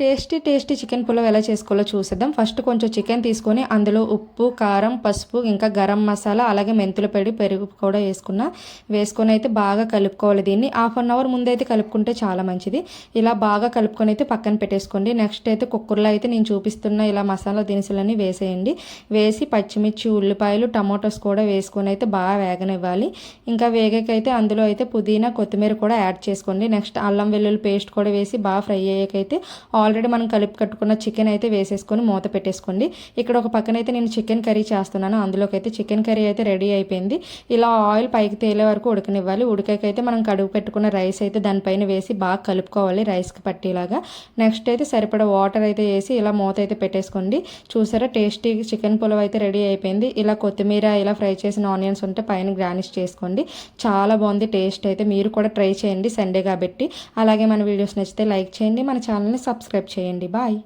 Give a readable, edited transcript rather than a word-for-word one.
Tasty chicken pulao ఎలా చేసుకోవాలో చూసేద్దాం. ఫస్ట్ కొంచెం చికెన్ తీసుకొని అందులో ఉప్పు, కారం, పసుపు, ఇంకా గరం మసాలా, అలాగే మెంతుల పొడి, పెరుగు కూడా వేసుకొని అయితే బాగా కలుపుకోవాలి. దీన్ని హాఫ్ అన్ అవర్ ముందైతే కలుపుకుంటే చాలా మంచిది. ఇలా బాగా కలుపుకొని అయితే పక్కన పెట్టేసుకోండి. నెక్స్ట్ అయితే కుక్కర్లో అయితే నేను చూపిస్తున్న ఇలా మసాలా దినుసులన్నీ వేసేయండి. వేసి పచ్చిమిర్చి, ఉల్లిపాయలు, టమాటోస్ కూడా వేసుకొని అయితే బాగా వేగనివ్వాలి. ఇంకా వేగకైతే అందులో అయితే పుదీనా, కొత్తిమీర కూడా యాడ్ చేసుకోండి. నెక్స్ట్ అల్లం వెల్లుల్లి పేస్ట్ కూడా వేసి బాగా ఫ్రై అయ్యాకైతే ఆల్రెడీ మనం కలిపి కట్టుకున్న చికెన్ అయితే వేసేసుకొని మూత పెట్టేసుకోండి. ఇక్కడ ఒక పక్కన అయితే నేను చికెన్ కర్రీ చేస్తున్నాను. అందులోకి అయితే చికెన్ కర్రీ అయితే రెడీ అయిపోయింది. ఇలా ఆయిల్ పైకి తేలే వరకు ఉడకనివ్వాలి. ఉడికాకైతే మనం కడుగు పెట్టుకున్న రైస్ అయితే దానిపైన వేసి బాగా కలుపుకోవాలి రైస్కి పట్టేలాగా. నెక్స్ట్ అయితే సరిపడా వాటర్ అయితే వేసి ఇలా మూత అయితే పెట్టేసుకోండి. చూసారా, టేస్టీ చికెన్ పులావ్ అయితే రెడీ అయిపోయింది. ఇలా కొత్తిమీర, ఇలా ఫ్రై చేసిన ఆనియన్స్ ఉంటే పైన గార్నిష్ చేసుకోండి. చాలా బాగుంది టేస్ట్ అయితే. మీరు కూడా ట్రై చేయండి సండే కాబట్టి. అలాగే మన వీడియోస్ నచ్చితే లైక్ చేయండి, మన ఛానల్ని సబ్స్క్రైబ్ చేయండి. బాయ్.